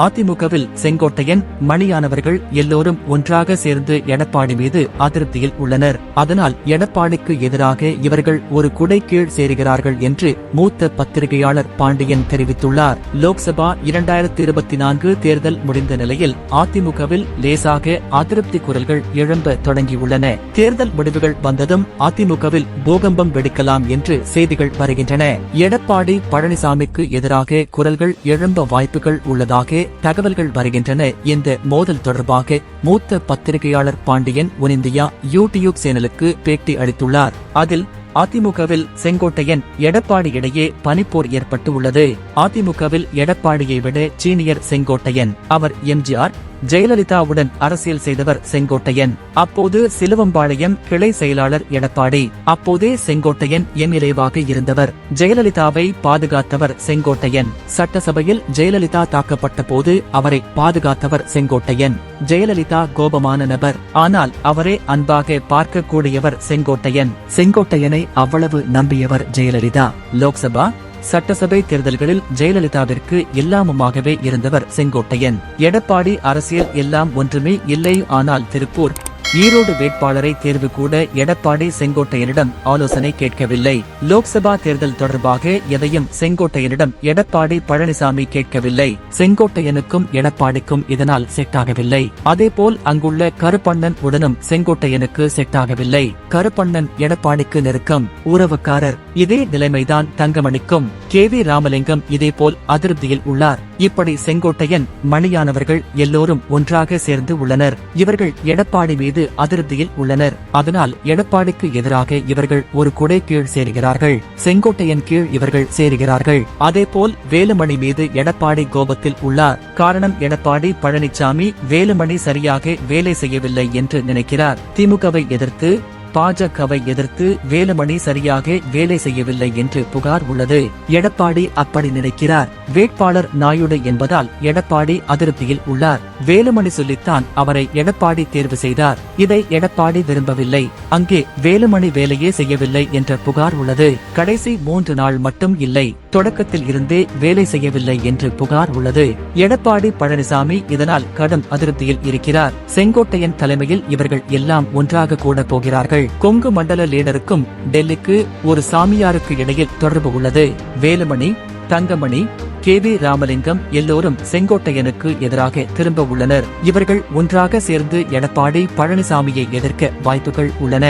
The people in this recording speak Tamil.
அதிமுகவில் செங்கோட்டையன், மணியானவர்கள் எல்லோரும் ஒன்றாக சேர்ந்து எடப்பாடி மீது அதிருப்தியில் உள்ளனர். அதனால் எடப்பாடிக்கு எதிராக இவர்கள் ஒரு குடை கீழ் சேருகிறார்கள் என்று மூத்த பத்திரிகையாளர் பாண்டியன் தெரிவித்துள்ளார். லோக்சபா 2024 தேர்தல் முடிந்த நிலையில் அதிமுகவில் லேசாக அதிருப்தி குரல்கள் எழும்ப தொடங்கியுள்ளன. தேர்தல் முடிவுகள் வந்ததும் அதிமுகவில் பூகம்பம் வெடிக்கலாம் என்று செய்திகள் வருகின்றன. எடப்பாடி பழனிசாமிக்கு எதிராக குரல்கள் எழும்ப வாய்ப்புகள் உள்ளதாக தகவல்கள் வருகின்றன. இந்த மோதல் தொடர்பாக மூத்த பத்திரிகையாளர் பாண்டியன் ஒன் இந்தியா யூடியூப் சேனலுக்கு பேட்டி அளித்துள்ளார். அதில் அதிமுகவில் செங்கோட்டையன், எடப்பாடி இடையே பனிப்போர் ஏற்பட்டு உள்ளது. அதிமுகவில் எடப்பாடியை விட சீனியர் செங்கோட்டையன். அவர் எம்ஜிஆர், ஜெயலலிதாவுடன் அரசியல் செய்தவர் செங்கோட்டையன். அப்போது சிலுவம்பாளையம் கிளை செயலாளர் எடப்பாடி. அப்போதே செங்கோட்டையன் எம்எல்ஏவாக இருந்தவர். ஜெயலலிதாவை பாதுகாத்தவர் செங்கோட்டையன். சட்டசபையில் ஜெயலலிதா தாக்கப்பட்ட போது அவரை பாதுகாத்தவர் செங்கோட்டையன். ஜெயலலிதா கோபமான நபர், ஆனால் அவரே அன்பாக பார்க்கக்கூடியவர் செங்கோட்டையன். செங்கோட்டையனை அவ்வளவு நம்பியவர் ஜெயலலிதா. லோக்சபா, சட்டசபை தேர்தல்களில் ஜெயலலிதாவிற்கு எல்லாமுமாகவே இருந்தவர் செங்கோட்டையன். எடப்பாடி அரசியல் எல்லாம் ஒன்றுமே இல்லை. ஆனால் திருப்பூர், ஈரோடு வேட்பாளரை தேர்வு கூட எடப்பாடி செங்கோட்டையனிடம் ஆலோசனை கேட்கவில்லை. லோக்சபா தேர்தல் தொடர்பாக எதையும் செங்கோட்டையனிடம் எடப்பாடி பழனிசாமி கேட்கவில்லை. செங்கோட்டையனுக்கும் எடப்பாடிக்கும் இதனால் செட் ஆகவில்லை. அதேபோல் அங்குள்ள கருப்பண்ணன் உடனும் செங்கோட்டையனுக்கு செட் ஆகவில்லை. கருப்பண்ணன் எடப்பாடிக்கு நெருக்கம், உறவுக்காரர். இதே நிலைமைதான் தங்கமணிக்கும். KV ராமலிங்கம் இதேபோல் அதிருப்தியில் உள்ளார். இப்படி செங்கோட்டையன், மணியானவர்கள் எல்லோரும் ஒன்றாக சேர்ந்து உள்ளனர். இவர்கள் எடப்பாடி மீது அதிருப்தியில் உள்ளனர். அதனால் எடப்பாடிக்கு எதிராக இவர்கள் ஒரு குடை கீழ் சேருகிறார்கள். செங்கோட்டையன் கீழ் இவர்கள் சேருகிறார்கள். அதேபோல் வேலுமணி மீது எடப்பாடி கோபத்தில் உள்ளார். காரணம், எடப்பாடி பழனிசாமி வேலுமணி சரியாக வேலை செய்யவில்லை என்று நினைக்கிறார். திமுகவை எதிர்த்து, பாஜகவை எதிர்த்து வேலுமணி சரியாக வேலை செய்யவில்லை என்று புகார் உள்ளது. எடப்பாடி அப்படி நினைக்கிறார். வேட்பாளர் நாயுடு என்பதால் எடப்பாடி அதிருப்தியில் உள்ளார். வேலுமணி சொல்லித்தான் அவரை எடப்பாடி தேர்வு செய்தார். இதை எடப்பாடி விரும்பவில்லை. அங்கே வேலுமணி வேலையே செய்யவில்லை என்ற புகார் உள்ளது. கடைசி 3 நாள் மட்டும் இல்லை, தொடக்கத்தில் இருந்தே வேலை செய்யவில்லை என்று புகார் உள்ளது. எடப்பாடி பழனிசாமி இதனால் கடும் அதிருப்தியில் இருக்கிறார். செங்கோட்டையன் தலைமையில் இவர்கள் எல்லாம் ஒன்றாக கூட போகிறார்கள். கொங்கு மண்டல லீடருக்கும் டெல்லிக்கு ஒரு சாமியாருக்கு இடையில் தொடர்பு உள்ளது. வேலுமணி, தங்கமணி, KV ராமலிங்கம் எல்லோரும் செங்கோட்டையனுக்கு எதிராக திரும்ப உள்ளனர். இவர்கள் ஒன்றாக சேர்ந்து எடப்பாடி பழனிசாமியை எதிர்க்க வாய்ப்புகள் உள்ளன.